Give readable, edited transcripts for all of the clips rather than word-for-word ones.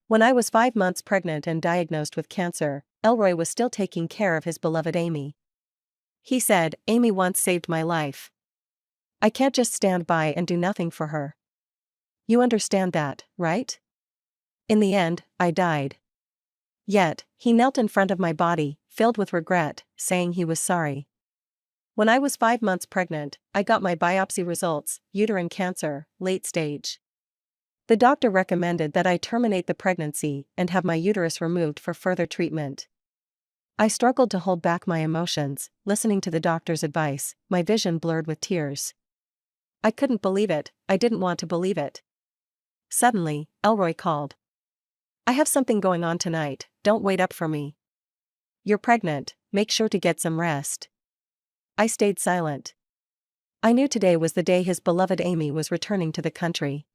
When I was 5 months pregnant and diagnosed with cancer, Elroy was still taking care of his beloved Amy. He said, "Amy once saved my life. I can't just stand by and do nothing for her. You understand that, right? In the end, I died." Yet, he knelt in front of my body, filled with regret, saying he was sorry. When I was 5 months pregnant, I got my biopsy results: uterine cancer, late stage. The doctor recommended that I terminate the pregnancy and have my uterus removed for further treatment. I struggled to hold back my emotions, listening to the doctor's advice, my vision blurred with tears. I couldn't believe it, I didn't want to believe it. Suddenly, Elroy called. "I have something going on tonight, don't wait up for me. You're pregnant, make sure to get some rest." I stayed silent. I knew today was the day his beloved Amy was returning to the country.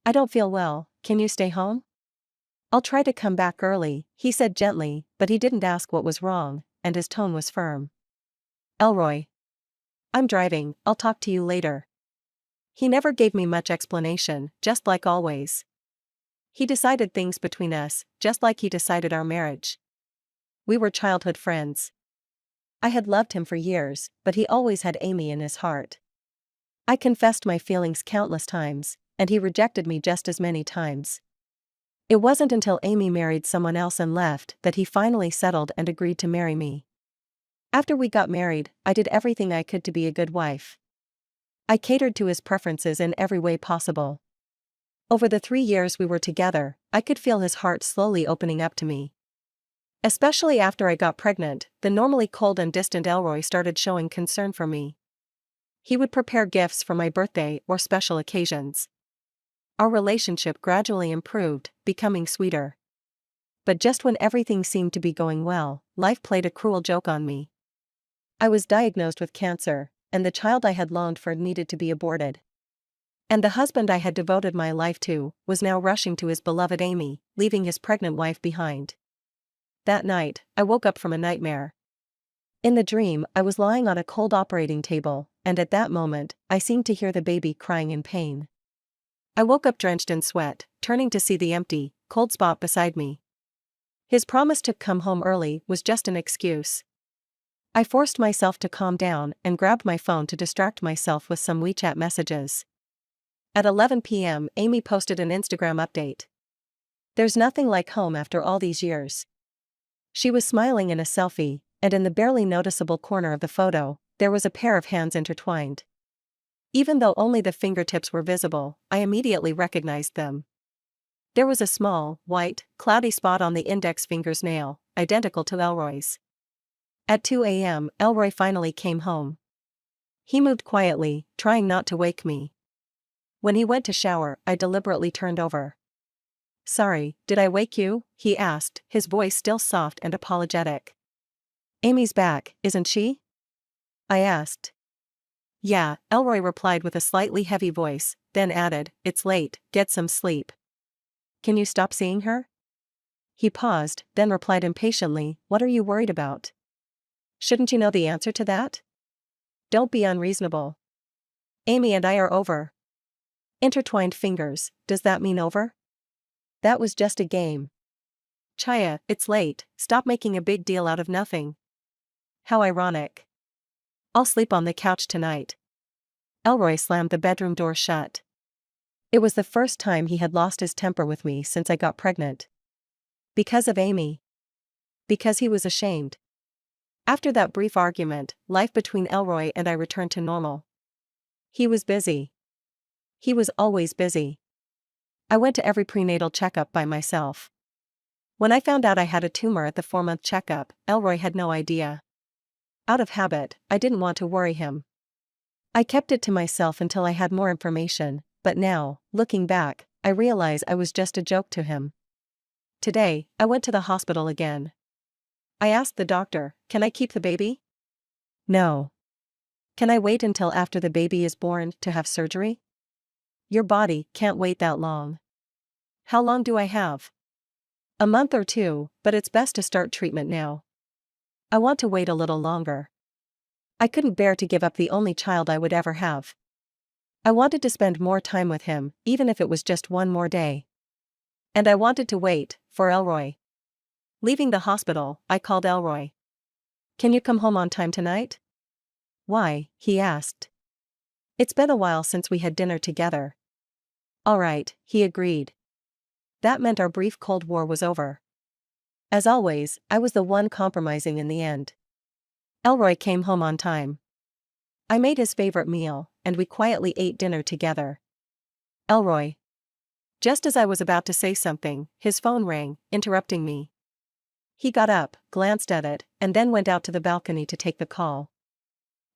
"I don't feel well, can you stay home?" "I'll try to come back early," he said gently, but he didn't ask what was wrong, and his tone was firm. "Elroy. I'm driving, I'll talk to you later." He never gave me much explanation, just like always. He decided things between us, just like he decided our marriage. We were childhood friends. I had loved him for years, but he always had Amy in his heart. I confessed my feelings countless times, and he rejected me just as many times. It wasn't until Amy married someone else and left that he finally settled and agreed to marry me. After we got married, I did everything I could to be a good wife. I catered to his preferences in every way possible. Over the 3 years we were together, I could feel his heart slowly opening up to me. Especially after I got pregnant, the normally cold and distant Elroy started showing concern for me. He would prepare gifts for my birthday or special occasions. Our relationship gradually improved, becoming sweeter. But just when everything seemed to be going well, life played a cruel joke on me. I was diagnosed with cancer, and the child I had longed for needed to be aborted. And the husband I had devoted my life to was now rushing to his beloved Amy, leaving his pregnant wife behind. That night, I woke up from a nightmare. In the dream, I was lying on a cold operating table, and at that moment, I seemed to hear the baby crying in pain. I woke up drenched in sweat, turning to see the empty, cold spot beside me. His promise to come home early was just an excuse. I forced myself to calm down and grabbed my phone to distract myself with some WeChat messages. At 11 p.m., Amy posted an Instagram update. "There's nothing like home after all these years." She was smiling in a selfie, and in the barely noticeable corner of the photo, there was a pair of hands intertwined. Even though only the fingertips were visible, I immediately recognized them. There was a small, white, cloudy spot on the index finger's nail, identical to Elroy's. At 2 a.m., Elroy finally came home. He moved quietly, trying not to wake me. When he went to shower, I deliberately turned over. "Sorry, did I wake you?" he asked, his voice still soft and apologetic. "Amy's back, isn't she?" I asked. "Yeah," Elroy replied with a slightly heavy voice, then added, "It's late, get some sleep. Can you stop seeing her?" He paused, then replied impatiently, "What are you worried about? Shouldn't you know the answer to that? Don't be unreasonable. Amy and I are over." Intertwined fingers, does that mean over? That was just a game. Chaya, it's late, stop making a big deal out of nothing. How ironic. I'll sleep on the couch tonight. Elroy slammed the bedroom door shut. It was the first time he had lost his temper with me since I got pregnant. Because of Amy. Because he was ashamed. After that brief argument, life between Elroy and I returned to normal. He was busy. He was always busy. I went to every prenatal checkup by myself. When I found out I had a tumor at the 4-month checkup, Elroy had no idea. Out of habit, I didn't want to worry him. I kept it to myself until I had more information, but now, looking back, I realize I was just a joke to him. Today, I went to the hospital again. I asked the doctor, "Can I keep the baby?" "No." "Can I wait until after the baby is born to have surgery?" "Your body can't wait that long." "How long do I have?" "A month or 2, but it's best to start treatment now." "I want to wait a little longer." I couldn't bear to give up the only child I would ever have. I wanted to spend more time with him, even if it was just one more day. And I wanted to wait for Elroy. Leaving the hospital, I called Elroy. Can you come home on time tonight? Why? He asked. It's been a while since we had dinner together. All right, he agreed. That meant our brief Cold War was over. As always, I was the one compromising in the end. Elroy came home on time. I made his favorite meal, and we quietly ate dinner together. Elroy. Just as I was about to say something, his phone rang, interrupting me. He got up, glanced at it, and then went out to the balcony to take the call.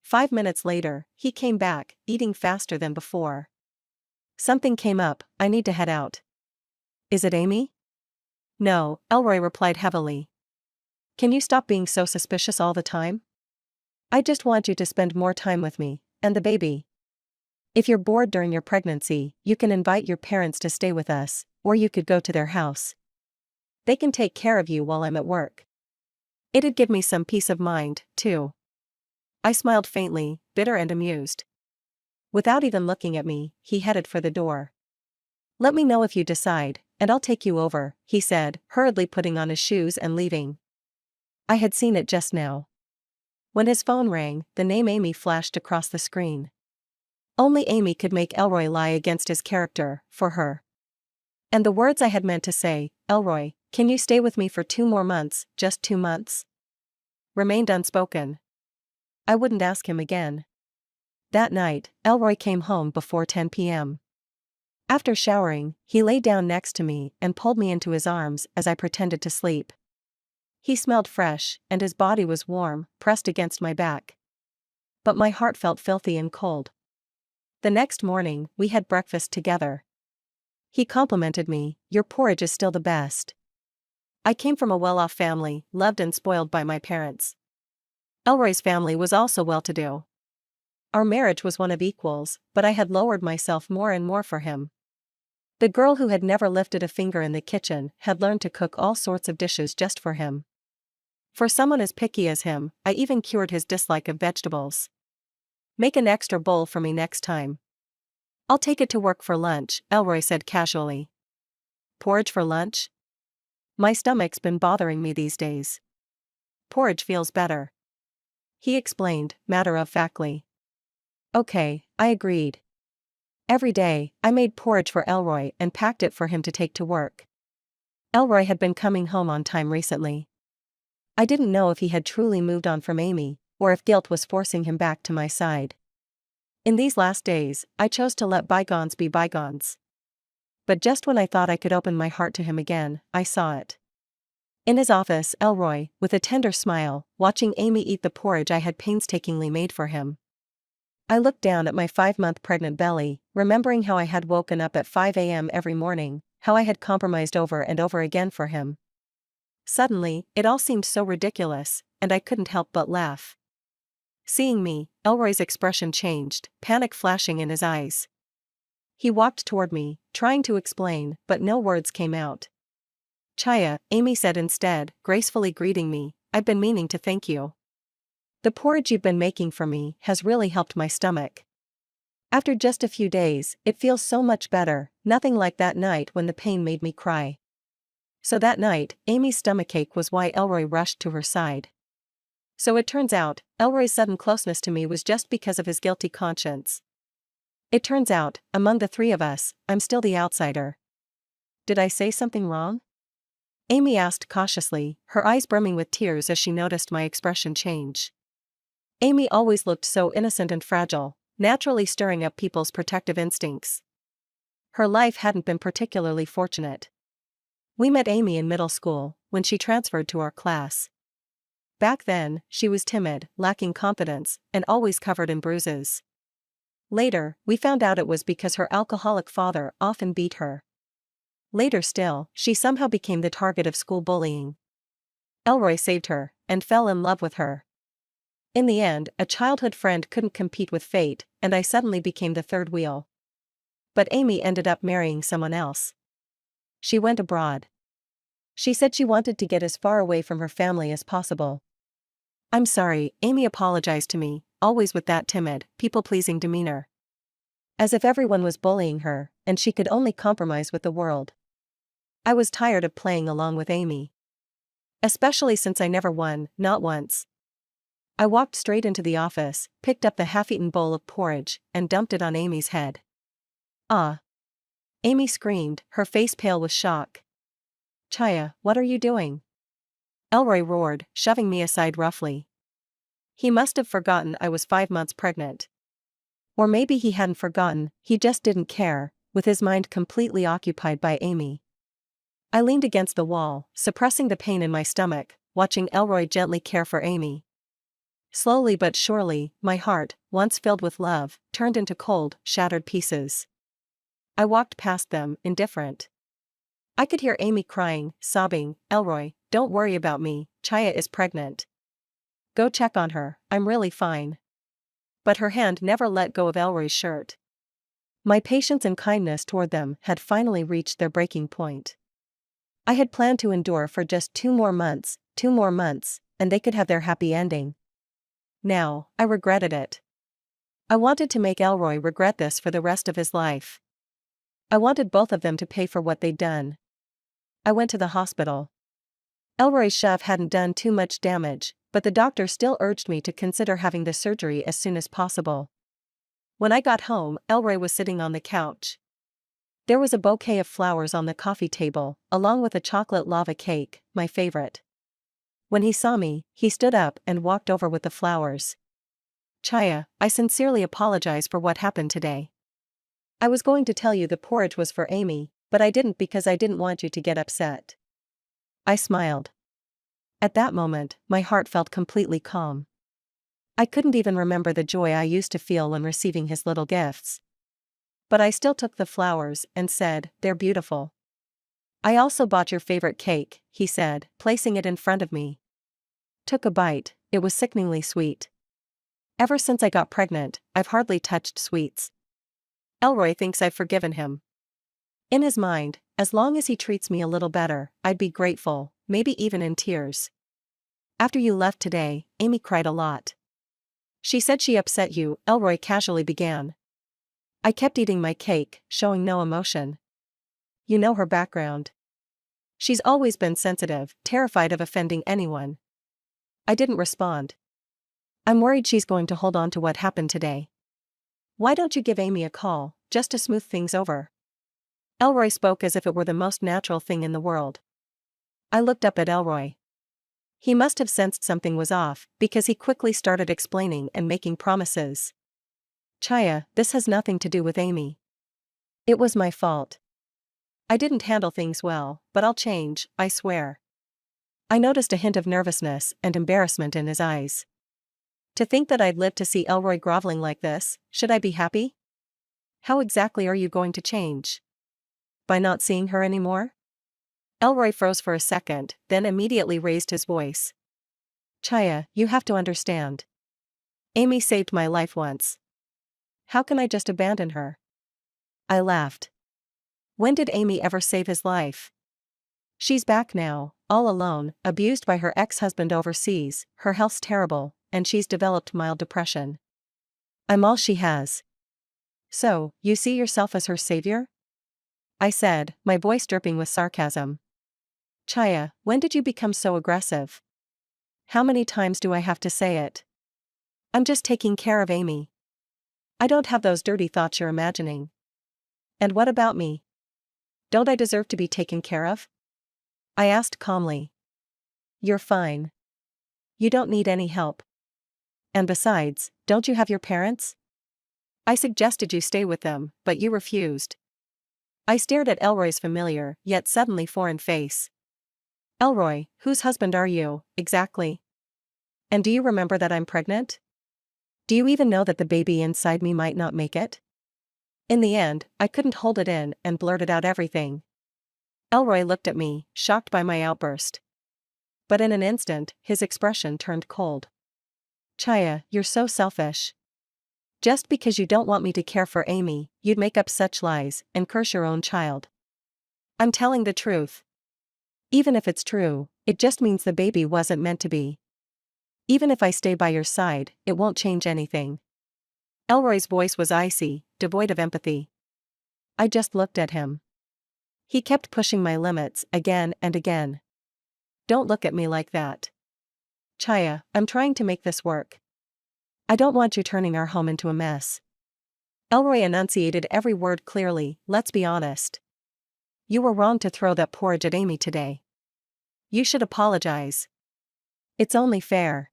5 minutes later, he came back, eating faster than before. Something came up, I need to head out. Is it Amy? No, Elroy replied heavily. Can you stop being so suspicious all the time? I just want you to spend more time with me, and the baby. If you're bored during your pregnancy, you can invite your parents to stay with us, or you could go to their house. They can take care of you while I'm at work. It'd give me some peace of mind, too. I smiled faintly, bitter and amused. Without even looking at me, he headed for the door. Let me know if you decide, and I'll take you over, he said, hurriedly putting on his shoes and leaving. I had seen it just now. When his phone rang, the name Amy flashed across the screen. Only Amy could make Elroy lie against his character, for her. And the words I had meant to say, Elroy, can you stay with me for 2 more months, just 2 months? Remained unspoken. I wouldn't ask him again. That night, Elroy came home before 10 p.m. After showering, he lay down next to me and pulled me into his arms as I pretended to sleep. He smelled fresh, and his body was warm, pressed against my back. But my heart felt filthy and cold. The next morning, we had breakfast together. He complimented me, your porridge is still the best. I came from a well-off family, loved and spoiled by my parents. Elroy's family was also well-to-do. Our marriage was one of equals, but I had lowered myself more and more for him. The girl who had never lifted a finger in the kitchen had learned to cook all sorts of dishes just for him. For someone as picky as him, I even cured his dislike of vegetables. Make an extra bowl for me next time. I'll take it to work for lunch, Elroy said casually. Porridge for lunch? My stomach's been bothering me these days. Porridge feels better. He explained, matter-of-factly. Okay, I agreed. Every day, I made porridge for Elroy and packed it for him to take to work. Elroy had been coming home on time recently. I didn't know if he had truly moved on from Amy, or if guilt was forcing him back to my side. In these last days, I chose to let bygones be bygones. But just when I thought I could open my heart to him again, I saw it. In his office, Elroy, with a tender smile, watching Amy eat the porridge I had painstakingly made for him. I looked down at my 5-month pregnant belly, remembering how I had woken up at 5 a.m. every morning, how I had compromised over and over again for him. Suddenly, it all seemed so ridiculous, and I couldn't help but laugh. Seeing me, Elroy's expression changed, panic flashing in his eyes. He walked toward me, trying to explain, but no words came out. Chaya, Amy said instead, gracefully greeting me, I've been meaning to thank you. The porridge you've been making for me has really helped my stomach. After just a few days, it feels so much better, nothing like that night when the pain made me cry. So that night, Amy's stomachache was why Elroy rushed to her side. So it turns out, Elroy's sudden closeness to me was just because of his guilty conscience. It turns out, among the 3 of us, I'm still the outsider. Did I say something wrong? Amy asked cautiously, her eyes brimming with tears as she noticed my expression change. Amy always looked so innocent and fragile, naturally stirring up people's protective instincts. Her life hadn't been particularly fortunate. We met Amy in middle school, when she transferred to our class. Back then, she was timid, lacking confidence, and always covered in bruises. Later, we found out it was because her alcoholic father often beat her. Later still, she somehow became the target of school bullying. Elroy saved her, and fell in love with her. In the end, a childhood friend couldn't compete with fate, and I suddenly became the third wheel. But Amy ended up marrying someone else. She went abroad. She said she wanted to get as far away from her family as possible. I'm sorry, Amy apologized to me, always with that timid, people-pleasing demeanor. As if everyone was bullying her, and she could only compromise with the world. I was tired of playing along with Amy. Especially since I never won, not once. I walked straight into the office, picked up the half-eaten bowl of porridge, and dumped it on Amy's head. Ah! Amy screamed, her face pale with shock. Chaya, what are you doing? Elroy roared, shoving me aside roughly. He must have forgotten I was 5 months pregnant. Or maybe he hadn't forgotten, he just didn't care, with his mind completely occupied by Amy. I leaned against the wall, suppressing the pain in my stomach, watching Elroy gently care for Amy. Slowly but surely, my heart, once filled with love, turned into cold, shattered pieces. I walked past them, indifferent. I could hear Amy crying, sobbing, Elroy, don't worry about me, Chaya is pregnant. Go check on her, I'm really fine. But her hand never let go of Elroy's shirt. My patience and kindness toward them had finally reached their breaking point. I had planned to endure for just 2 more months, and they could have their happy ending. Now, I regretted it. I wanted to make Elroy regret this for the rest of his life. I wanted both of them to pay for what they'd done. I went to the hospital. Elroy's shove hadn't done too much damage, but the doctor still urged me to consider having the surgery as soon as possible. When I got home, Elroy was sitting on the couch. There was a bouquet of flowers on the coffee table, along with a chocolate lava cake, my favorite. When he saw me, he stood up and walked over with the flowers. Chaya, I sincerely apologize for what happened today. I was going to tell you the porridge was for Amy, but I didn't because I didn't want you to get upset. I smiled. At that moment, my heart felt completely calm. I couldn't even remember the joy I used to feel when receiving his little gifts. But I still took the flowers and said, they're beautiful. I also bought your favorite cake, he said, placing it in front of me. Took a bite, it was sickeningly sweet. Ever since I got pregnant, I've hardly touched sweets. Elroy thinks I've forgiven him. In his mind, as long as he treats me a little better, I'd be grateful, maybe even in tears. After you left today, Amy cried a lot. She said she upset you, Elroy casually began. I kept eating my cake, showing no emotion. You know her background. She's always been sensitive, terrified of offending anyone. I didn't respond. I'm worried she's going to hold on to what happened today. Why don't you give Amy a call, just to smooth things over? Elroy spoke as if it were the most natural thing in the world. I looked up at Elroy. He must have sensed something was off, because he quickly started explaining and making promises. Chaya, this has nothing to do with Amy. It was my fault. I didn't handle things well, but I'll change, I swear. I noticed a hint of nervousness and embarrassment in his eyes. To think that I'd live to see Elroy groveling like this, should I be happy? How exactly are you going to change? By not seeing her anymore? Elroy froze for a second, then immediately raised his voice. Chaya, you have to understand. Amy saved my life once. How can I just abandon her? I laughed. When did Amy ever save his life? She's back now, all alone, abused by her ex-husband overseas, her health's terrible, and she's developed mild depression. I'm all she has. So, you see yourself as her savior? I said, my voice dripping with sarcasm. Chaya, when did you become so aggressive? How many times do I have to say it? I'm just taking care of Amy. I don't have those dirty thoughts you're imagining. And what about me? Don't I deserve to be taken care of? I asked calmly. You're fine. You don't need any help. And besides, don't you have your parents? I suggested you stay with them, but you refused. I stared at Elroy's familiar, yet suddenly foreign face. Elroy, whose husband are you, exactly? And do you remember that I'm pregnant? Do you even know that the baby inside me might not make it? In the end, I couldn't hold it in and blurted out everything. Elroy looked at me, shocked by my outburst. But in an instant, his expression turned cold. Chaya, you're so selfish. Just because you don't want me to care for Amy, you'd make up such lies and curse your own child. I'm telling the truth. Even if it's true, it just means the baby wasn't meant to be. Even if I stay by your side, it won't change anything. Elroy's voice was icy, devoid of empathy. I just looked at him. He kept pushing my limits again and again. Don't look at me like that. Chaya, I'm trying to make this work. I don't want you turning our home into a mess. Elroy enunciated every word clearly. Let's be honest. You were wrong to throw that porridge at Amy today. You should apologize. It's only fair.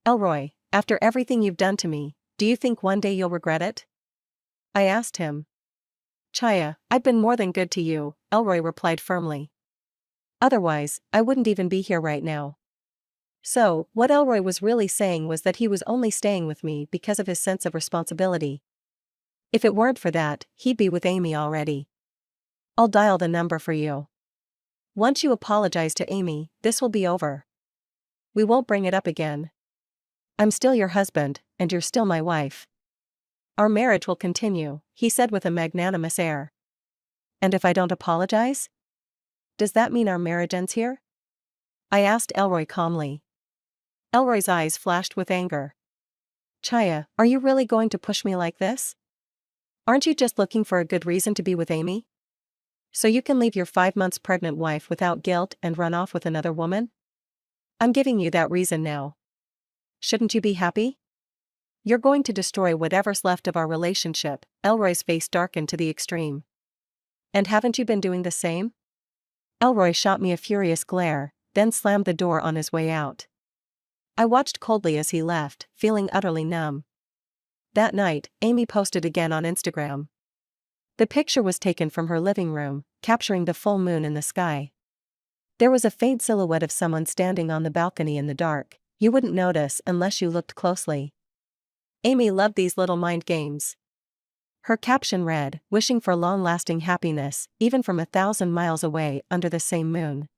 Elroy, after everything you've done to me, do you think one day you'll regret it? I asked him. Chaya, I've been more than good to you, Elroy replied firmly. Otherwise, I wouldn't even be here right now. So, what Elroy was really saying was that he was only staying with me because of his sense of responsibility. If it weren't for that, he'd be with Amy already. I'll dial the number for you. Once you apologize to Amy, this will be over. We won't bring it up again. I'm still your husband, and you're still my wife. Our marriage will continue, he said with a magnanimous air. And if I don't apologize? Does that mean our marriage ends here? I asked Elroy calmly. Elroy's eyes flashed with anger. Chaya, are you really going to push me like this? Aren't you just looking for a good reason to be with Amy? So you can leave your 5 months pregnant wife without guilt and run off with another woman? I'm giving you that reason now. Shouldn't you be happy? You're going to destroy whatever's left of our relationship. Elroy's face darkened to the extreme. And haven't you been doing the same? Elroy shot me a furious glare, then slammed the door on his way out. I watched coldly as he left, feeling utterly numb. That night, Amy posted again on Instagram. The picture was taken from her living room, capturing the full moon in the sky. There was a faint silhouette of someone standing on the balcony in the dark. You wouldn't notice unless you looked closely. Amy loved these little mind games. Her caption read, wishing for long-lasting happiness, even from 1,000 miles away under the same moon.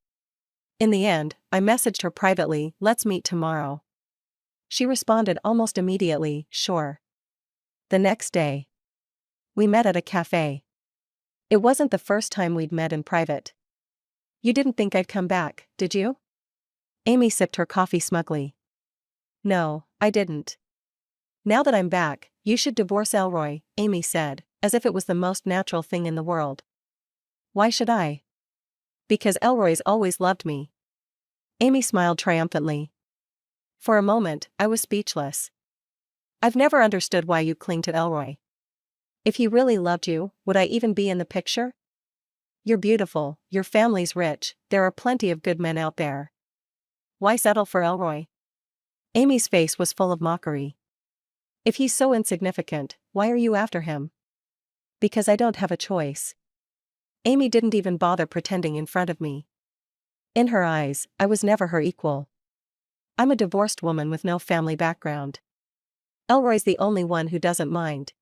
In the end, I messaged her privately, let's meet tomorrow. She responded almost immediately, sure. The next day, we met at a cafe. It wasn't the first time we'd met in private. You didn't think I'd come back, did you? Amy sipped her coffee smugly. No, I didn't. Now that I'm back, you should divorce Elroy, Amy said, as if it was the most natural thing in the world. Why should I? Because Elroy's always loved me. Amy smiled triumphantly. For a moment, I was speechless. I've never understood why you cling to Elroy. If he really loved you, would I even be in the picture? You're beautiful, your family's rich, there are plenty of good men out there. Why settle for Elroy? Amy's face was full of mockery. If he's so insignificant, why are you after him? Because I don't have a choice. Amy didn't even bother pretending in front of me. In her eyes, I was never her equal. I'm a divorced woman with no family background. Elroy's the only one who doesn't mind.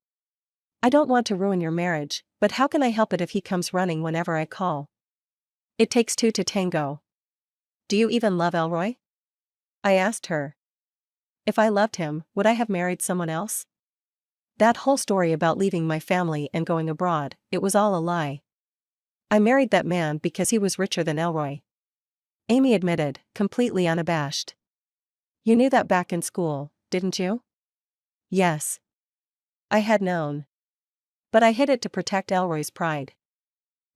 I don't want to ruin your marriage, but how can I help it if he comes running whenever I call? It takes two to tango. Do you even love Elroy? I asked her. If I loved him, would I have married someone else? That whole story about leaving my family and going abroad, it was all a lie. I married that man because he was richer than Elroy. Amy admitted, completely unabashed. You knew that back in school, didn't you? Yes. I had known. But I hid it to protect Elroy's pride.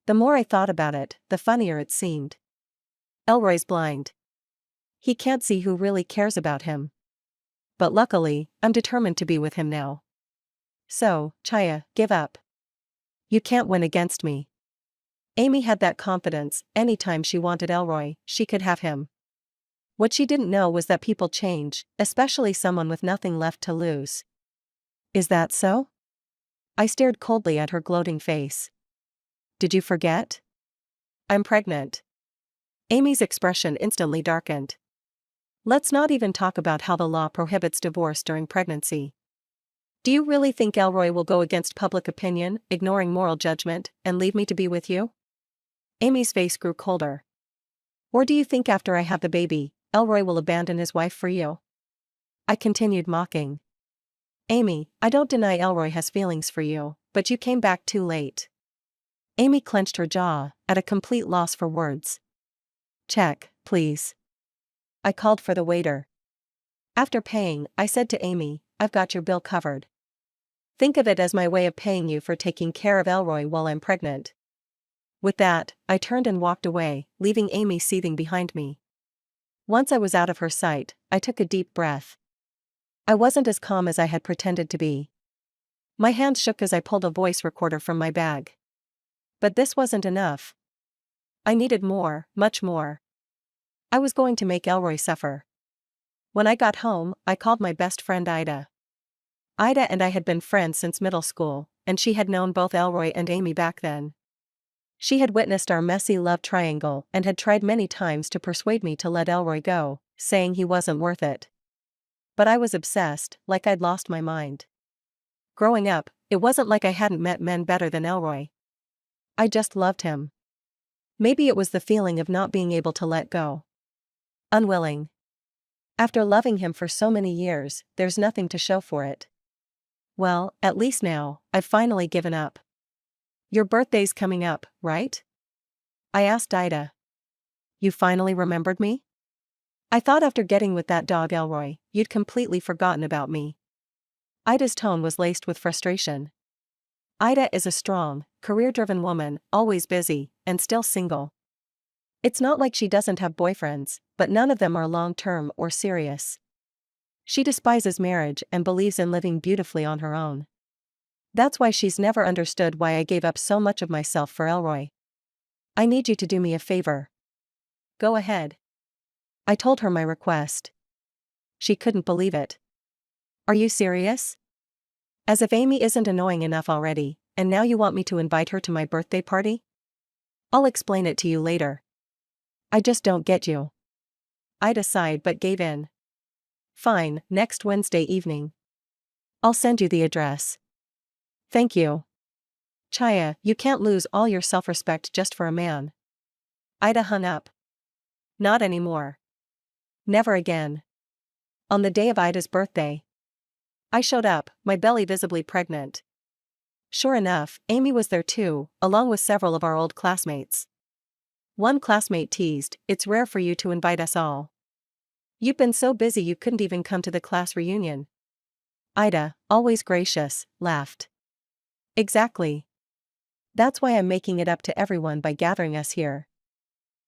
The more I thought about it, the funnier it seemed. Elroy's blind. He can't see who really cares about him. But luckily, I'm determined to be with him now. So, Chaya, give up. You can't win against me. Amy had that confidence, anytime she wanted Elroy, she could have him. What she didn't know was that people change, especially someone with nothing left to lose. Is that so? I stared coldly at her gloating face. Did you forget? I'm pregnant. Amy's expression instantly darkened. Let's not even talk about how the law prohibits divorce during pregnancy. Do you really think Elroy will go against public opinion, ignoring moral judgment, and leave me to be with you? Amy's face grew colder. Or do you think after I have the baby, Elroy will abandon his wife for you? I continued mocking. Amy, I don't deny Elroy has feelings for you, but you came back too late. Amy clenched her jaw, at a complete loss for words. Check, please. I called for the waiter. After paying, I said to Amy, I've got your bill covered. Think of it as my way of paying you for taking care of Elroy while I'm pregnant. With that, I turned and walked away, leaving Amy seething behind me. Once I was out of her sight, I took a deep breath. I wasn't as calm as I had pretended to be. My hands shook as I pulled a voice recorder from my bag. But this wasn't enough. I needed more, much more. I was going to make Elroy suffer. When I got home, I called my best friend Ida. Ida and I had been friends since middle school, and she had known both Elroy and Amy back then. She had witnessed our messy love triangle and had tried many times to persuade me to let Elroy go, saying he wasn't worth it. But I was obsessed, like I'd lost my mind. Growing up, it wasn't like I hadn't met men better than Elroy. I just loved him. Maybe it was the feeling of not being able to let go. Unwilling. After loving him for so many years, there's nothing to show for it. Well, at least now, I've finally given up. Your birthday's coming up, right? I asked Ida. You finally remembered me? I thought after getting with that dog Elroy, you'd completely forgotten about me. Ida's tone was laced with frustration. Ida is a strong, career-driven woman, always busy, and still single. It's not like she doesn't have boyfriends, but none of them are long-term or serious. She despises marriage and believes in living beautifully on her own. That's why she's never understood why I gave up so much of myself for Elroy. I need you to do me a favor. Go ahead. I told her my request. She couldn't believe it. Are you serious? As if Amy isn't annoying enough already, and now you want me to invite her to my birthday party? I'll explain it to you later. I just don't get you. Ida sighed but gave in. Fine, next Wednesday evening. I'll send you the address. Thank you. Chaya, you can't lose all your self-respect just for a man. Ida hung up. Not anymore. Never again. On the day of Ida's birthday, I showed up, my belly visibly pregnant. Sure enough, Amy was there too, along with several of our old classmates. One classmate teased, "It's rare for you to invite us all. You've been so busy you couldn't even come to the class reunion." Ida, always gracious, laughed. Exactly. That's why I'm making it up to everyone by gathering us here.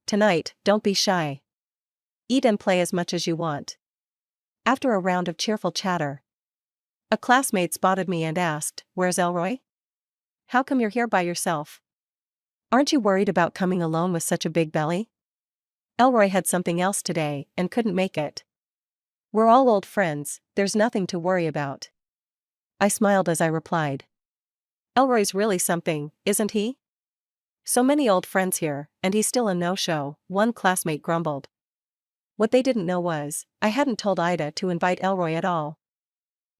Tonight, don't be shy. Eat and play as much as you want. After a round of cheerful chatter, a classmate spotted me and asked, "Where's Elroy? How come you're here by yourself? Aren't you worried about coming alone with such a big belly?" Elroy had something else today and couldn't make it. We're all old friends, there's nothing to worry about. I smiled as I replied. Elroy's really something, isn't he? So many old friends here, and he's still a no-show, one classmate grumbled. What they didn't know was, I hadn't told Ida to invite Elroy at all.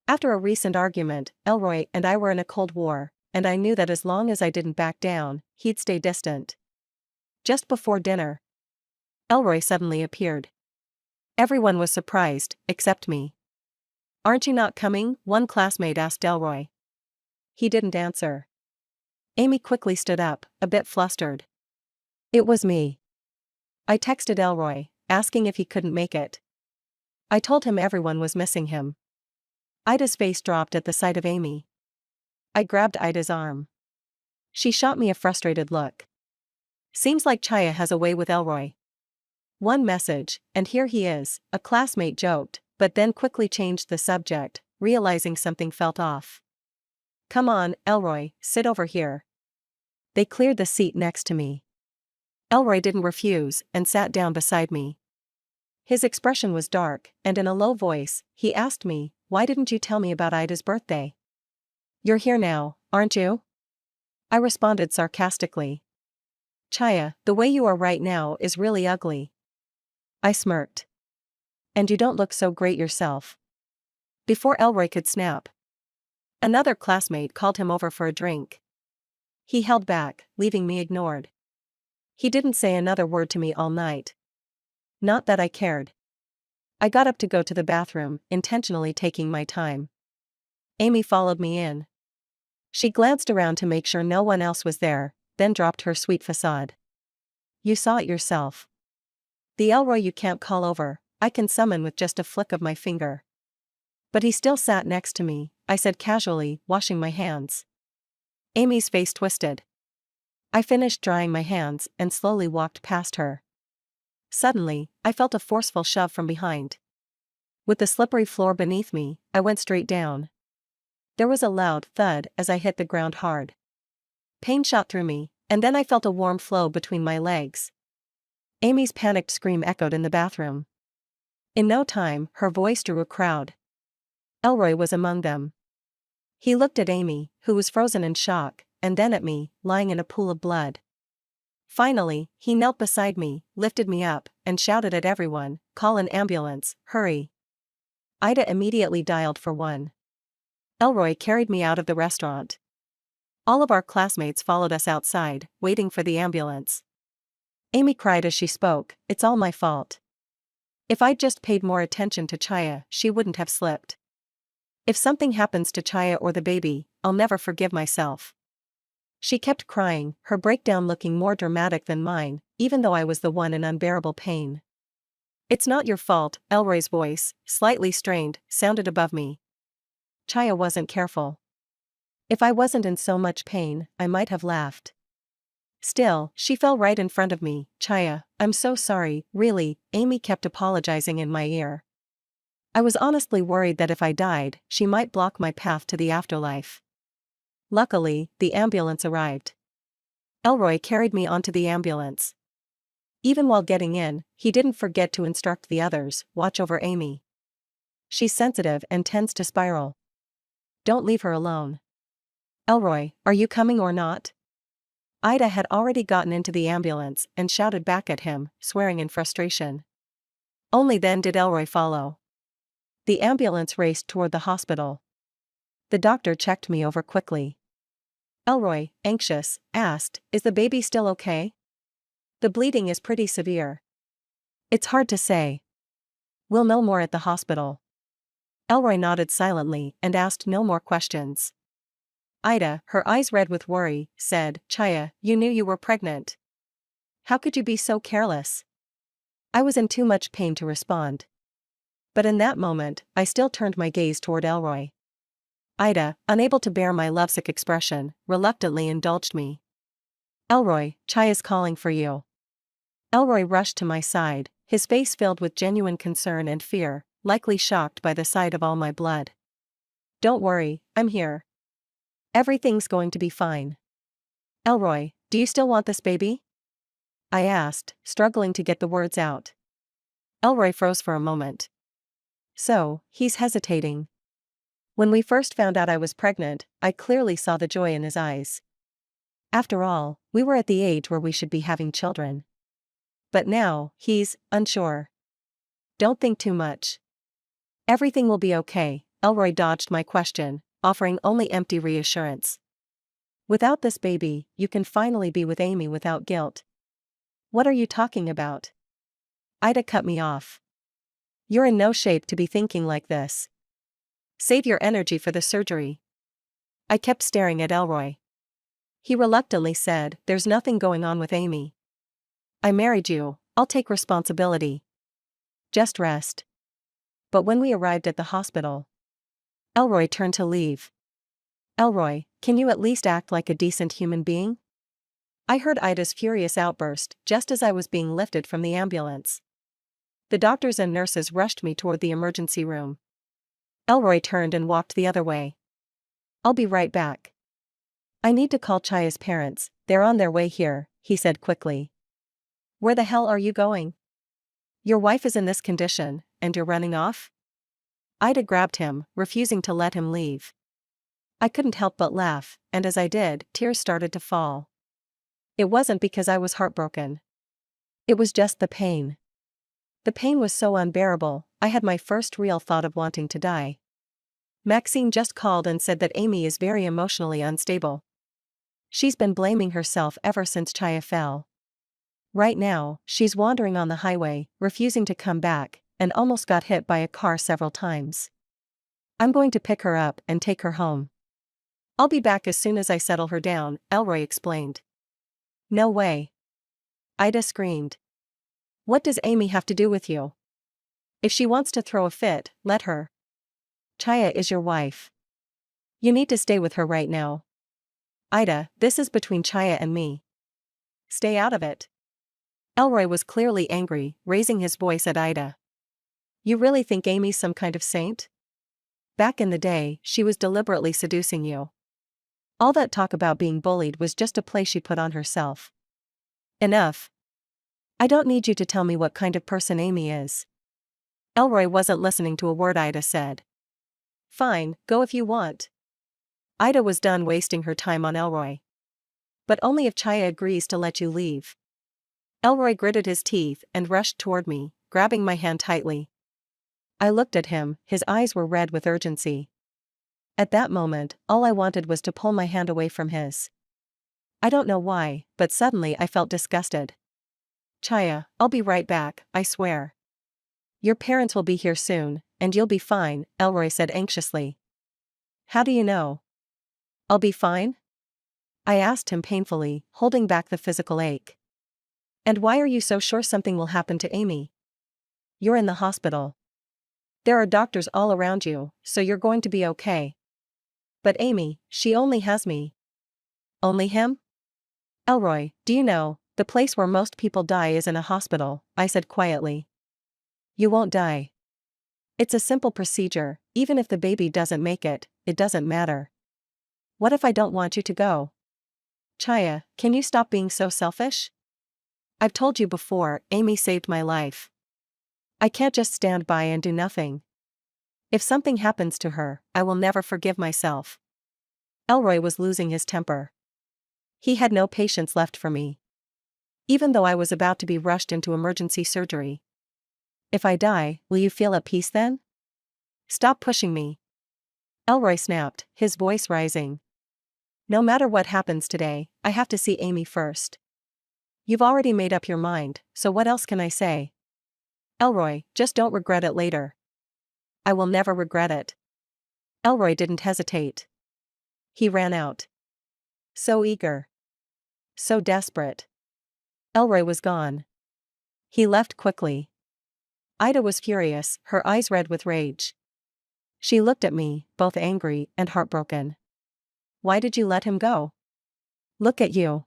After a recent argument, Elroy and I were in a cold war, and I knew that as long as I didn't back down, he'd stay distant. Just before dinner, Elroy suddenly appeared. Everyone was surprised, except me. Aren't you not coming? One classmate asked Elroy. He didn't answer. Amy quickly stood up, a bit flustered. It was me. I texted Elroy, asking if he couldn't make it. I told him everyone was missing him. Ida's face dropped at the sight of Amy. I grabbed Ida's arm. She shot me a frustrated look. Seems like Chaya has a way with Elroy. One message, and here he is, a classmate joked, but then quickly changed the subject, realizing something felt off. Come on, Elroy, sit over here. They cleared the seat next to me. Elroy didn't refuse and sat down beside me. His expression was dark, and in a low voice, he asked me, "Why didn't you tell me about Ida's birthday? You're here now, aren't you?" I responded sarcastically. Chaya, the way you are right now is really ugly. I smirked. And you don't look so great yourself. Before Elroy could snap, another classmate called him over for a drink. He held back, leaving me ignored. He didn't say another word to me all night. Not that I cared. I got up to go to the bathroom, intentionally taking my time. Amy followed me in. She glanced around to make sure no one else was there, then dropped her sweet facade. You saw it yourself. The Elroy you can't call over, I can summon with just a flick of my finger. But he still sat next to me, I said casually, washing my hands. Amy's face twisted. I finished drying my hands and slowly walked past her. Suddenly, I felt a forceful shove from behind. With the slippery floor beneath me, I went straight down. There was a loud thud as I hit the ground hard. Pain shot through me, and then I felt a warm flow between my legs. Amy's panicked scream echoed in the bathroom. In no time, her voice drew a crowd. Elroy was among them. He looked at Amy, who was frozen in shock, and then at me, lying in a pool of blood. Finally, he knelt beside me, lifted me up, and shouted at everyone, "Call an ambulance, hurry." Ida immediately dialed for one. Elroy carried me out of the restaurant. All of our classmates followed us outside, waiting for the ambulance. Amy cried as she spoke, "It's all my fault. If I'd just paid more attention to Chaya, she wouldn't have slipped. If something happens to Chaya or the baby, I'll never forgive myself." She kept crying, her breakdown looking more dramatic than mine, even though I was the one in unbearable pain. "It's not your fault," Elroy's voice, slightly strained, sounded above me. "Chaya wasn't careful. If I wasn't in so much pain, I might have laughed." Still, she fell right in front of me. "Chaya, I'm so sorry, really," Amy kept apologizing in my ear. I was honestly worried that if I died, she might block my path to the afterlife. Luckily, the ambulance arrived. Elroy carried me onto the ambulance. Even while getting in, he didn't forget to instruct the others, "Watch over Amy. She's sensitive and tends to spiral. Don't leave her alone." "Elroy, are you coming or not?" Ida had already gotten into the ambulance and shouted back at him, swearing in frustration. Only then did Elroy follow. The ambulance raced toward the hospital. The doctor checked me over quickly. Elroy, anxious, asked, "Is the baby still okay?" "The bleeding is pretty severe. It's hard to say. We'll know more at the hospital." Elroy nodded silently and asked no more questions. Ida, her eyes red with worry, said, "Chaya, you knew you were pregnant. How could you be so careless?" I was in too much pain to respond. But in that moment, I still turned my gaze toward Elroy. Ida, unable to bear my lovesick expression, reluctantly indulged me. "Elroy, Chaya's calling for you." Elroy rushed to my side, his face filled with genuine concern and fear, likely shocked by the sight of all my blood. "Don't worry, I'm here. Everything's going to be fine." "Elroy, do you still want this baby?" I asked, struggling to get the words out. Elroy froze for a moment. So, he's hesitating. When we first found out I was pregnant, I clearly saw the joy in his eyes. After all, we were at the age where we should be having children. But now, he's unsure. "Don't think too much. Everything will be okay," Elroy dodged my question, offering only empty reassurance. "Without this baby, you can finally be with Amy without guilt." "What are you talking about?" Ida cut me off. "You're in no shape to be thinking like this. Save your energy for the surgery." I kept staring at Elroy. He reluctantly said, "There's nothing going on with Amy. I married you, I'll take responsibility. Just rest." But when we arrived at the hospital, Elroy turned to leave. "Elroy, can you at least act like a decent human being?" I heard Ida's furious outburst just as I was being lifted from the ambulance. The doctors and nurses rushed me toward the emergency room. Elroy turned and walked the other way. "I'll be right back. I need to call Chaya's parents, they're on their way here," he said quickly. "Where the hell are you going? Your wife is in this condition, and you're running off?" Ida grabbed him, refusing to let him leave. I couldn't help but laugh, and as I did, tears started to fall. It wasn't because I was heartbroken. It was just the pain. The pain was so unbearable, I had my first real thought of wanting to die. Maxine just called and said that Amy is very emotionally unstable. She's been blaming herself ever since Chaya fell. Right now, she's wandering on the highway, refusing to come back, and almost got hit by a car several times. I'm going to pick her up and take her home. I'll be back as soon as I settle her down, Elroy explained. No way. Ida screamed. What does Amy have to do with you? If she wants to throw a fit, let her. Chaya is your wife. You need to stay with her right now. Ida, this is between Chaya and me. Stay out of it. Elroy was clearly angry, raising his voice at Ida. You really think Amy's some kind of saint? Back in the day, she was deliberately seducing you. All that talk about being bullied was just a play she put on herself. Enough. I don't need you to tell me what kind of person Amy is. Elroy wasn't listening to a word Ida said. Fine, go if you want. Ida was done wasting her time on Elroy. But only if Chaya agrees to let you leave. Elroy gritted his teeth and rushed toward me, grabbing my hand tightly. I looked at him, his eyes were red with urgency. At that moment, all I wanted was to pull my hand away from his. I don't know why, but suddenly I felt disgusted. Chaya, I'll be right back, I swear. Your parents will be here soon, and you'll be fine, Elroy said anxiously. How do you know? I'll be fine? I asked him painfully, holding back the physical ache. And why are you so sure something will happen to Amy? You're in the hospital. There are doctors all around you, so you're going to be okay. But Amy, she only has me. Only him? Elroy, do you know, the place where most people die is in a hospital, I said quietly. You won't die. It's a simple procedure, even if the baby doesn't make it, it doesn't matter. What if I don't want you to go? Chaya, can you stop being so selfish? I've told you before, Amy saved my life. I can't just stand by and do nothing. If something happens to her, I will never forgive myself. Elroy was losing his temper. He had no patience left for me. Even though I was about to be rushed into emergency surgery. If I die, will you feel at peace then? Stop pushing me. Elroy snapped, his voice rising. No matter what happens today, I have to see Amy first. You've already made up your mind, so what else can I say? Elroy, just don't regret it later. I will never regret it. Elroy didn't hesitate. He ran out. So eager. So desperate. Elroy was gone. He left quickly. Ida was furious, her eyes red with rage. She looked at me, both angry and heartbroken. Why did you let him go? Look at you.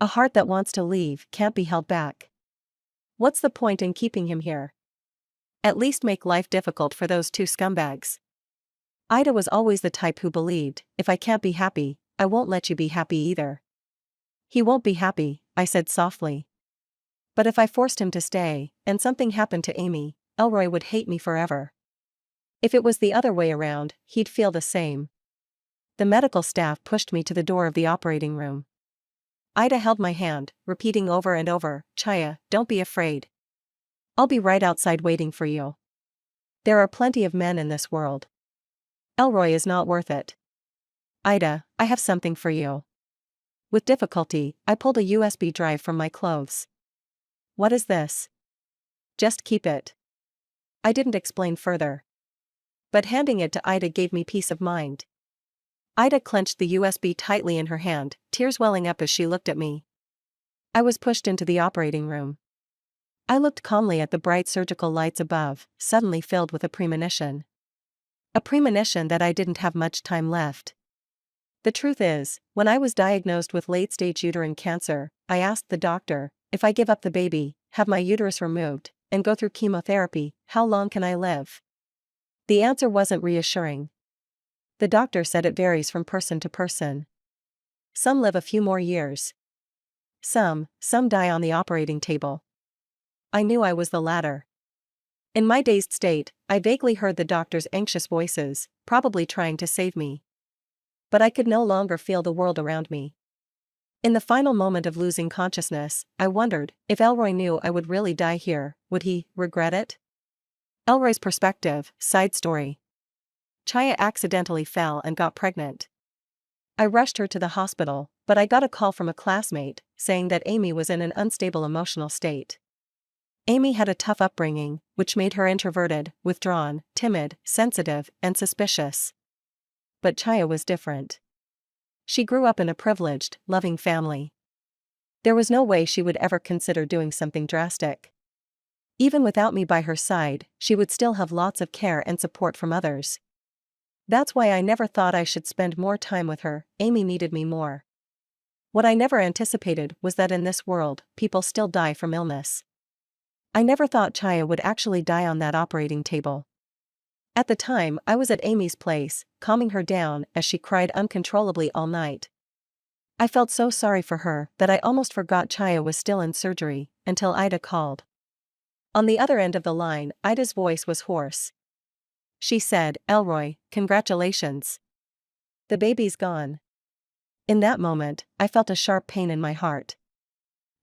A heart that wants to leave can't be held back. What's the point in keeping him here? At least make life difficult for those two scumbags. Ida was always the type who believed, if I can't be happy, I won't let you be happy either. He won't be happy, I said softly. But if I forced him to stay, and something happened to Amy, Elroy would hate me forever. If it was the other way around, he'd feel the same. The medical staff pushed me to the door of the operating room. Ida held my hand, repeating over and over, Chaya, don't be afraid. I'll be right outside waiting for you. There are plenty of men in this world. Elroy is not worth it. Ida, I have something for you. With difficulty, I pulled a USB drive from my clothes. What is this? Just keep it. I didn't explain further. But handing it to Ida gave me peace of mind. Ida clenched the USB tightly in her hand, tears welling up as she looked at me. I was pushed into the operating room. I looked calmly at the bright surgical lights above, suddenly filled with a premonition. A premonition that I didn't have much time left. The truth is, when I was diagnosed with late-stage uterine cancer, I asked the doctor, if I give up the baby, have my uterus removed, and go through chemotherapy, how long can I live? The answer wasn't reassuring. The doctor said it varies from person to person. Some live a few more years. Some die on the operating table. I knew I was the latter. In my dazed state, I vaguely heard the doctor's anxious voices, probably trying to save me. But I could no longer feel the world around me. In the final moment of losing consciousness, I wondered, if Elroy knew I would really die here, would he regret it? Elroy's perspective, side story. Chaya accidentally fell and got pregnant. I rushed her to the hospital, but I got a call from a classmate, saying that Amy was in an unstable emotional state. Amy had a tough upbringing, which made her introverted, withdrawn, timid, sensitive, and suspicious. But Chaya was different. She grew up in a privileged, loving family. There was no way she would ever consider doing something drastic. Even without me by her side, she would still have lots of care and support from others. That's why I never thought I should spend more time with her. Amy needed me more. What I never anticipated was that in this world, people still die from illness. I never thought Chaya would actually die on that operating table. At the time, I was at Amy's place, calming her down as she cried uncontrollably all night. I felt so sorry for her that I almost forgot Chaya was still in surgery, until Ida called. On the other end of the line, Ida's voice was hoarse. She said, "Elroy, congratulations. The baby's gone." In that moment, I felt a sharp pain in my heart.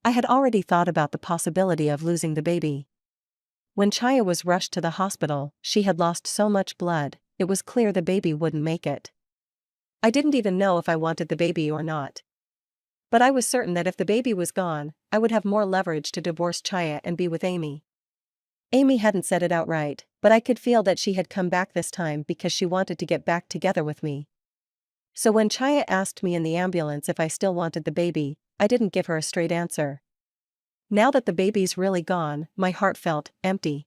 I had already thought about the possibility of losing the baby. When Chaya was rushed to the hospital, she had lost so much blood, it was clear the baby wouldn't make it. I didn't even know if I wanted the baby or not. But I was certain that if the baby was gone, I would have more leverage to divorce Chaya and be with Amy. Amy hadn't said it outright, but I could feel that she had come back this time because she wanted to get back together with me. So when Chaya asked me in the ambulance if I still wanted the baby, I didn't give her a straight answer. Now that the baby's really gone, my heart felt empty.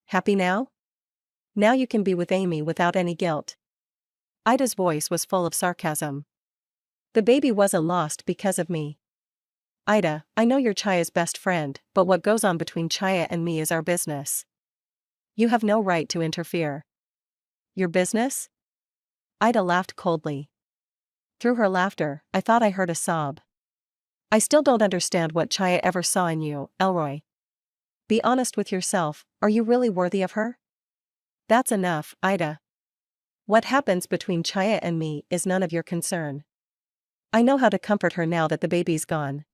Happy now? Now you can be with Amy without any guilt. Ida's voice was full of sarcasm. The baby wasn't lost because of me. Ida, I know you're Chaya's best friend, but what goes on between Chaya and me is our business. You have no right to interfere. Your business? Ida laughed coldly. Through her laughter, I thought I heard a sob. I still don't understand what Chaya ever saw in you, Elroy. Be honest with yourself, are you really worthy of her? That's enough, Ida. What happens between Chaya and me is none of your concern. I know how to comfort her now that the baby's gone.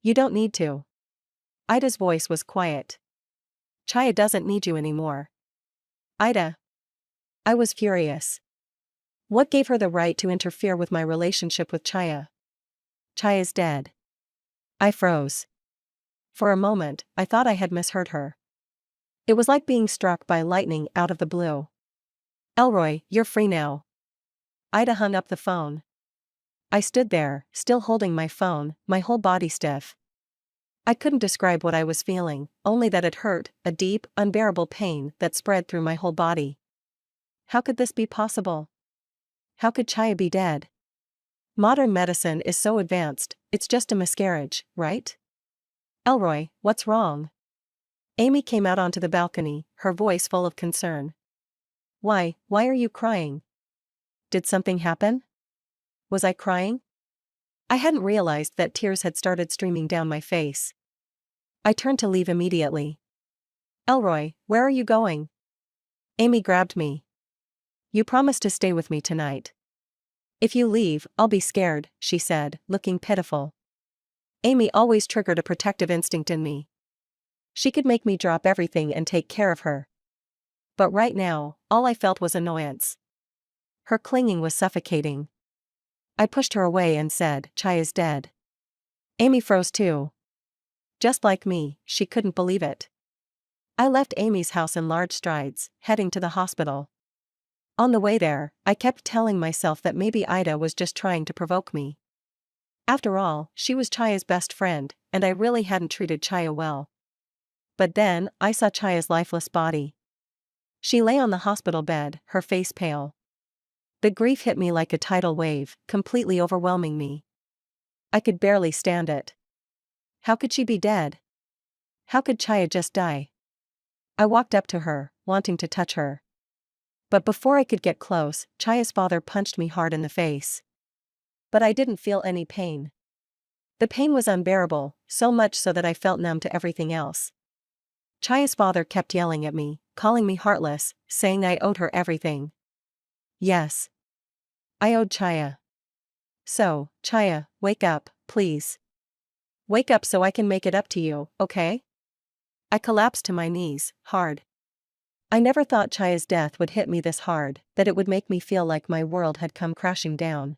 You don't need to. Ida's voice was quiet. Chaya doesn't need you anymore. Ida. I was furious. What gave her the right to interfere with my relationship with Chaya? Chaya's dead. I froze. For a moment, I thought I had misheard her. It was like being struck by lightning out of the blue. Elroy, you're free now. Ida hung up the phone. I stood there, still holding my phone, my whole body stiff. I couldn't describe what I was feeling, only that it hurt, a deep, unbearable pain that spread through my whole body. How could this be possible? How could Chaya be dead? Modern medicine is so advanced, it's just a miscarriage, right? Elroy, what's wrong? Amy came out onto the balcony, her voice full of concern. Why are you crying? Did something happen? Was I crying? I hadn't realized that tears had started streaming down my face. I turned to leave immediately. Elroy, where are you going? Amy grabbed me. You promised to stay with me tonight. If you leave, I'll be scared, she said, looking pitiful. Amy always triggered a protective instinct in me. She could make me drop everything and take care of her. But right now, all I felt was annoyance. Her clinging was suffocating. I pushed her away and said, Chaya's dead. Amy froze too. Just like me, she couldn't believe it. I left Amy's house in large strides, heading to the hospital. On the way there, I kept telling myself that maybe Ida was just trying to provoke me. After all, she was Chaya's best friend, and I really hadn't treated Chaya well. But then, I saw Chaya's lifeless body. She lay on the hospital bed, her face pale. The grief hit me like a tidal wave, completely overwhelming me. I could barely stand it. How could she be dead? How could Chaya just die? I walked up to her, wanting to touch her. But before I could get close, Chaya's father punched me hard in the face. But I didn't feel any pain. The pain was unbearable, so much so that I felt numb to everything else. Chaya's father kept yelling at me, calling me heartless, saying I owed her everything. Yes. I owed Chaya. So, Chaya, wake up, please. Wake up so I can make it up to you, okay? I collapsed to my knees, hard. I never thought Chaya's death would hit me this hard, that it would make me feel like my world had come crashing down.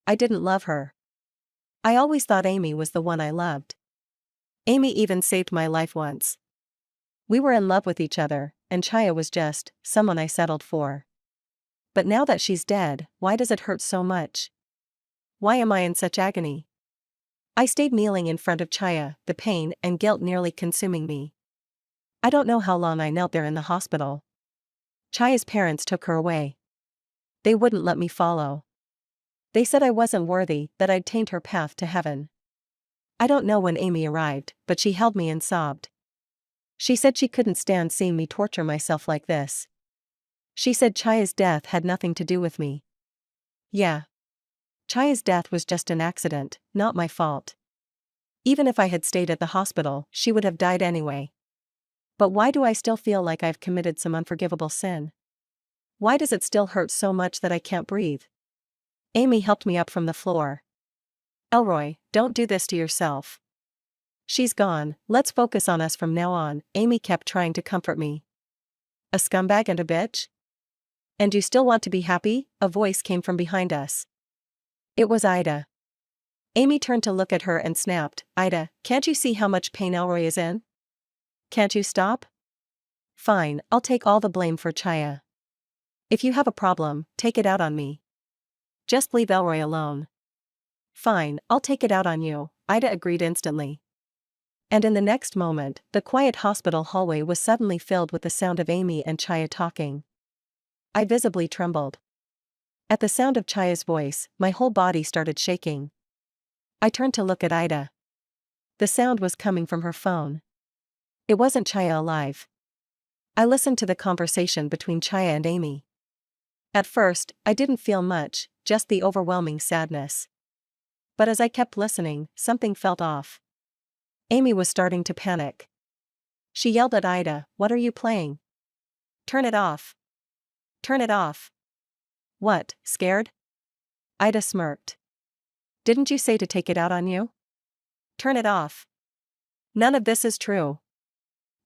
I didn't love her. I always thought Amy was the one I loved. Amy even saved my life once. We were in love with each other, and Chaya was just someone I settled for. But now that she's dead, why does it hurt so much? Why am I in such agony? I stayed kneeling in front of Chaya, the pain and guilt nearly consuming me. I don't know how long I knelt there in the hospital. Chaya's parents took her away. They wouldn't let me follow. They said I wasn't worthy, that I'd taint her path to heaven. I don't know when Amy arrived, but she held me and sobbed. She said she couldn't stand seeing me torture myself like this. She said Chaya's death had nothing to do with me. Yeah. Chaya's death was just an accident, not my fault. Even if I had stayed at the hospital, she would have died anyway. But why do I still feel like I've committed some unforgivable sin? Why does it still hurt so much that I can't breathe? Amy helped me up from the floor. Elroy, don't do this to yourself. She's gone, let's focus on us from now on, Amy kept trying to comfort me. A scumbag and a bitch? And you still want to be happy? A voice came from behind us. It was Ida. Amy turned to look at her and snapped, Ida, can't you see how much pain Elroy is in? Can't you stop? Fine, I'll take all the blame for Chaya. If you have a problem, take it out on me. Just leave Elroy alone. Fine, I'll take it out on you, Ida agreed instantly. And in the next moment, the quiet hospital hallway was suddenly filled with the sound of Amy and Chaya talking. I visibly trembled. At the sound of Chaya's voice, my whole body started shaking. I turned to look at Ida. The sound was coming from her phone. It wasn't Chaya alive. I listened to the conversation between Chaya and Amy. At first, I didn't feel much, just the overwhelming sadness. But as I kept listening, something felt off. Amy was starting to panic. She yelled at Ida, "What are you playing? Turn it off. Turn it off." What, scared? Ida smirked. Didn't you say to take it out on you? Turn it off. None of this is true.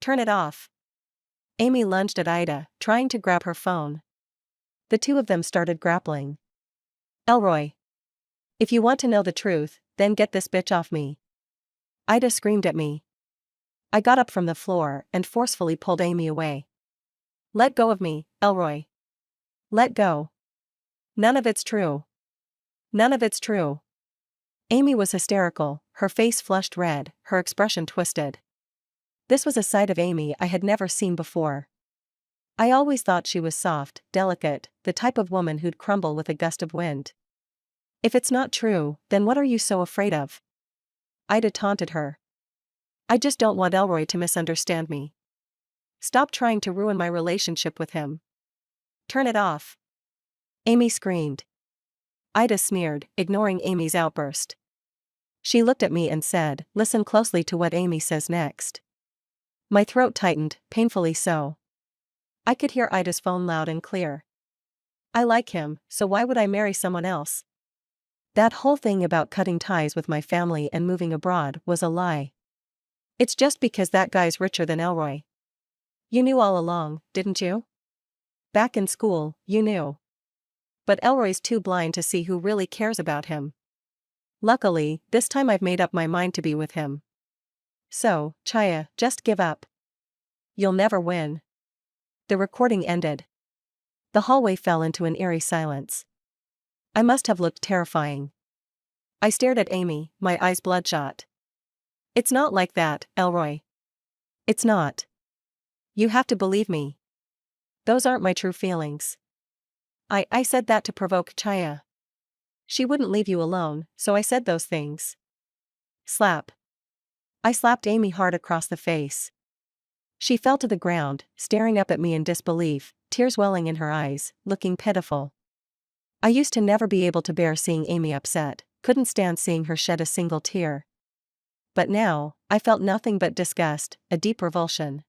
Turn it off. Amy lunged at Ida, trying to grab her phone. The two of them started grappling. Elroy. If you want to know the truth, then get this bitch off me. Ida screamed at me. I got up from the floor and forcefully pulled Amy away. Let go of me, Elroy. Let go. None of it's true. None of it's true. Amy was hysterical, her face flushed red, her expression twisted. This was a side of Amy I had never seen before. I always thought she was soft, delicate, the type of woman who'd crumble with a gust of wind. If it's not true, then what are you so afraid of? Ida taunted her. I just don't want Elroy to misunderstand me. Stop trying to ruin my relationship with him. Turn it off. Amy screamed. Ida sneered, ignoring Amy's outburst. She looked at me and said, "Listen closely to what Amy says next." My throat tightened, painfully so. I could hear Ida's phone loud and clear. I like him, so why would I marry someone else? That whole thing about cutting ties with my family and moving abroad was a lie. It's just because that guy's richer than Elroy. You knew all along, didn't you? Back in school, you knew. But Elroy's too blind to see who really cares about him. Luckily, this time I've made up my mind to be with him. So, Chaya, just give up. You'll never win. The recording ended. The hallway fell into an eerie silence. I must have looked terrifying. I stared at Amy, my eyes bloodshot. It's not like that, Elroy. It's not. You have to believe me. Those aren't my true feelings. I said that to provoke Chaya. She wouldn't leave you alone, so I said those things. Slap. I slapped Amy hard across the face. She fell to the ground, staring up at me in disbelief, tears welling in her eyes, looking pitiful. I used to never be able to bear seeing Amy upset, couldn't stand seeing her shed a single tear. But now, I felt nothing but disgust, a deep revulsion.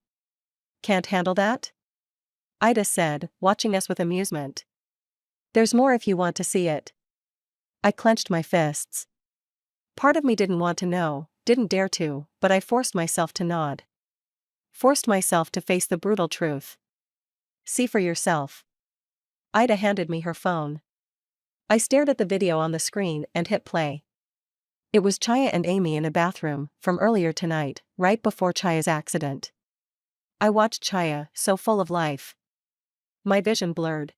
Can't handle that? Ida said, watching us with amusement. There's more if you want to see it. I clenched my fists. Part of me didn't want to know, didn't dare to, but I forced myself to nod. Forced myself to face the brutal truth. See for yourself. Ida handed me her phone. I stared at the video on the screen and hit play. It was Chaya and Amy in a bathroom, from earlier tonight, right before Chaya's accident. I watched Chaya, so full of life. My vision blurred.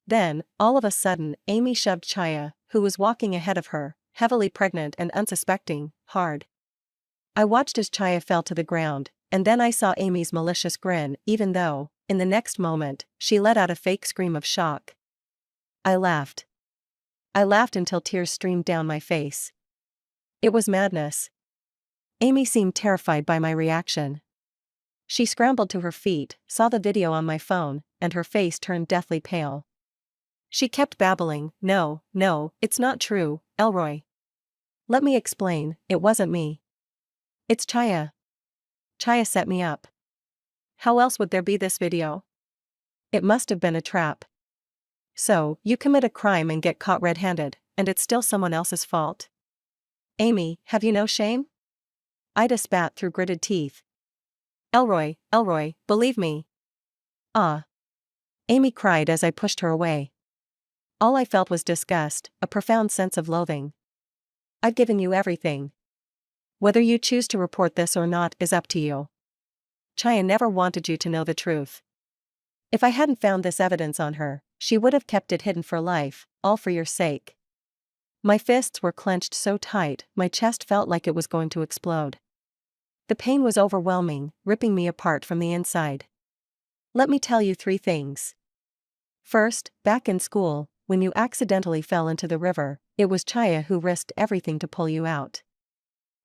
Then, all of a sudden, Amy shoved Chaya, who was walking ahead of her, heavily pregnant and unsuspecting, hard. I watched as Chaya fell to the ground, and then I saw Amy's malicious grin, even though, in the next moment, she let out a fake scream of shock. I laughed. I laughed until tears streamed down my face. It was madness. Amy seemed terrified by my reaction. She scrambled to her feet, saw the video on my phone, and her face turned deathly pale. She kept babbling, "No, no, it's not true, Elroy. Let me explain, it wasn't me. It's Chaya. Chaya set me up. How else would there be this video? It must have been a trap. So, you commit a crime and get caught red-handed, and it's still someone else's fault? Amy, have you no shame?" Ida spat through gritted teeth. Elroy, believe me." "Ah." Amy cried as I pushed her away. All I felt was disgust, a profound sense of loathing. "I've given you everything. Whether you choose to report this or not is up to you. Chaya never wanted you to know the truth. If I hadn't found this evidence on her, she would have kept it hidden for life, all for your sake." My fists were clenched so tight, my chest felt like it was going to explode. The pain was overwhelming, ripping me apart from the inside. "Let me tell you 3 things. First, back in school, when you accidentally fell into the river, it was Chaya who risked everything to pull you out.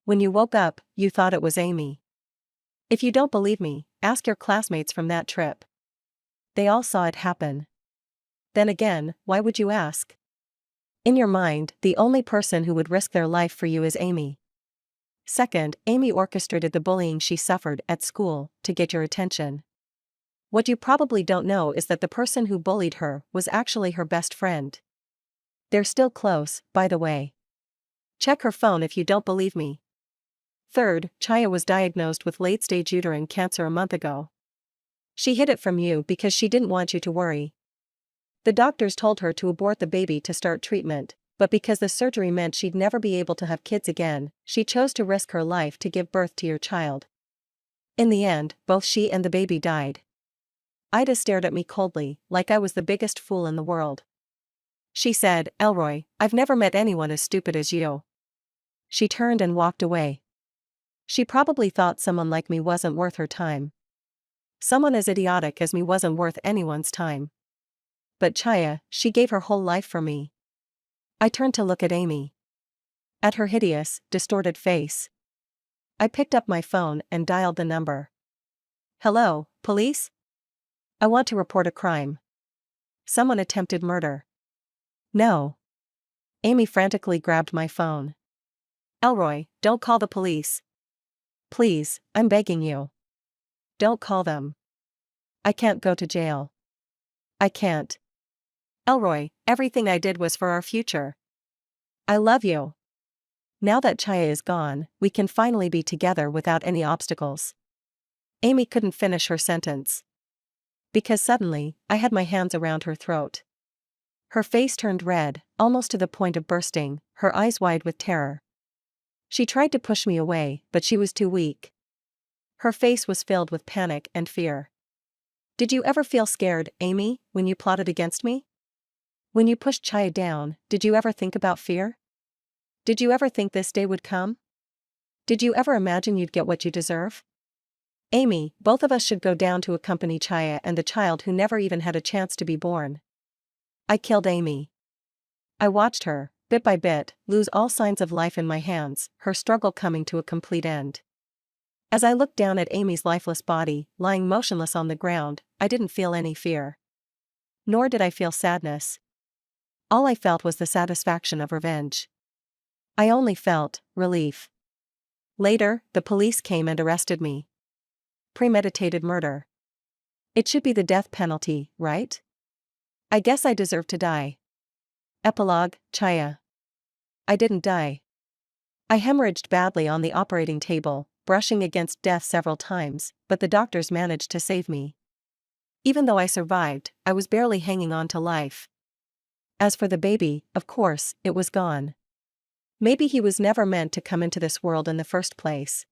When you woke up, you thought it was Amy. If you don't believe me, ask your classmates from that trip. They all saw it happen. Then again, why would you ask? In your mind, the only person who would risk their life for you is Amy. Second, Amy orchestrated the bullying she suffered at school to get your attention. What you probably don't know is that the person who bullied her was actually her best friend. They're still close, by the way. Check her phone if you don't believe me. Third, Chaya was diagnosed with late-stage uterine cancer a month ago. She hid it from you because she didn't want you to worry. The doctors told her to abort the baby to start treatment, but because the surgery meant she'd never be able to have kids again, she chose to risk her life to give birth to your child. In the end, both she and the baby died." Ida stared at me coldly, like I was the biggest fool in the world. She said, "Elroy, I've never met anyone as stupid as you." She turned and walked away. She probably thought someone like me wasn't worth her time. Someone as idiotic as me wasn't worth anyone's time. But Chaya, she gave her whole life for me. I turned to look at Amy. At her hideous, distorted face. I picked up my phone and dialed the number. "Hello, police? I want to report a crime. Someone attempted murder." "No." Amy frantically grabbed my phone. "Elroy, don't call the police. Please, I'm begging you. Don't call them. I can't go to jail. I can't. Elroy, everything I did was for our future. I love you. Now that Chaya is gone, we can finally be together without any obstacles." Amy couldn't finish her sentence. Because suddenly, I had my hands around her throat. Her face turned red, almost to the point of bursting, her eyes wide with terror. She tried to push me away, but she was too weak. Her face was filled with panic and fear. "Did you ever feel scared, Amy, when you plotted against me? When you pushed Chaya down, did you ever think about fear? Did you ever think this day would come? Did you ever imagine you'd get what you deserve? Amy, both of us should go down to accompany Chaya and the child who never even had a chance to be born." I killed Amy. I watched her, bit by bit, lose all signs of life in my hands, her struggle coming to a complete end. As I looked down at Amy's lifeless body, lying motionless on the ground, I didn't feel any fear. Nor did I feel sadness. All I felt was the satisfaction of revenge. I only felt relief. Later, the police came and arrested me. Premeditated murder. It should be the death penalty, right? I guess I deserve to die. Epilogue, Chaya. I didn't die. I hemorrhaged badly on the operating table, brushing against death several times, but the doctors managed to save me. Even though I survived, I was barely hanging on to life. As for the baby, of course, it was gone. Maybe he was never meant to come into this world in the first place.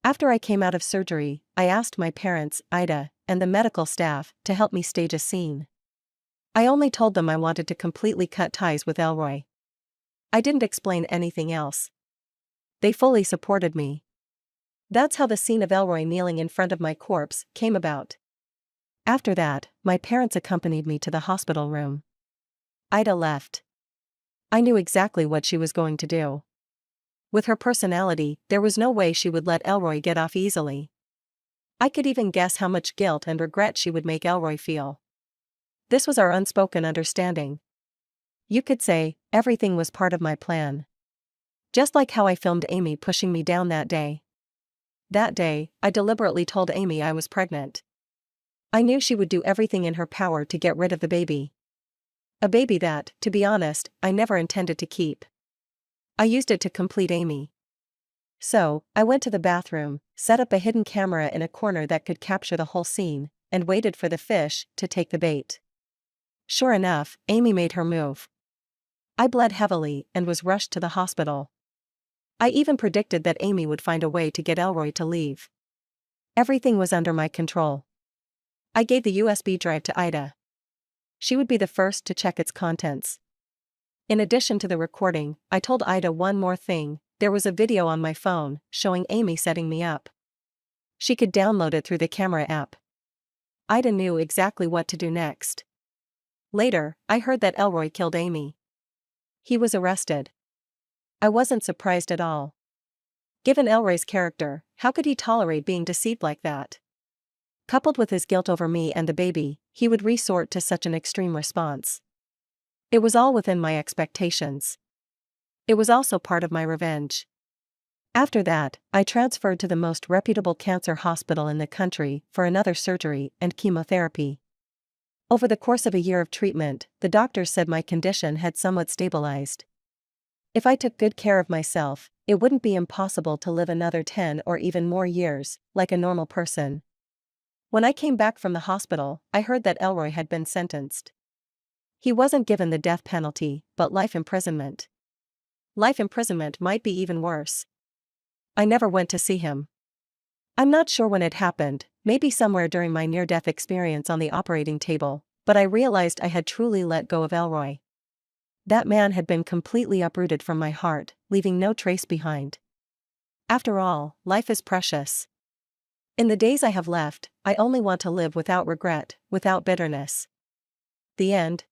After I came out of surgery, I asked my parents, Ida, and the medical staff to help me stage a scene. I only told them I wanted to completely cut ties with Elroy. I didn't explain anything else. They fully supported me. That's how the scene of Elroy kneeling in front of my corpse came about. After that, my parents accompanied me to the hospital room. Ida left. I knew exactly what she was going to do. With her personality, there was no way she would let Elroy get off easily. I could even guess how much guilt and regret she would make Elroy feel. This was our unspoken understanding. You could say, everything was part of my plan. Just like how I filmed Amy pushing me down that day. That day, I deliberately told Amy I was pregnant. I knew she would do everything in her power to get rid of the baby. A baby that, to be honest, I never intended to keep. I used it to complete Amy. So, I went to the bathroom, set up a hidden camera in a corner that could capture the whole scene, and waited for the fish to take the bait. Sure enough, Amy made her move. I bled heavily and was rushed to the hospital. I even predicted that Amy would find a way to get Elroy to leave. Everything was under my control. I gave the USB drive to Ida. She would be the first to check its contents. In addition to the recording, I told Ida one more thing: there was a video on my phone showing Amy setting me up. She could download it through the camera app. Ida knew exactly what to do next. Later, I heard that Elroy killed Amy. He was arrested. I wasn't surprised at all. Given Elroy's character, how could he tolerate being deceived like that? Coupled with his guilt over me and the baby, he would resort to such an extreme response. It was all within my expectations. It was also part of my revenge. After that, I transferred to the most reputable cancer hospital in the country for another surgery and chemotherapy. Over the course of a year of treatment, the doctors said my condition had somewhat stabilized. If I took good care of myself, it wouldn't be impossible to live another 10 or even more years, like a normal person. When I came back from the hospital, I heard that Elroy had been sentenced. He wasn't given the death penalty, but life imprisonment. Life imprisonment might be even worse. I never went to see him. I'm not sure when it happened, maybe somewhere during my near-death experience on the operating table, but I realized I had truly let go of Elroy. That man had been completely uprooted from my heart, leaving no trace behind. After all, life is precious. In the days I have left, I only want to live without regret, without bitterness. The end.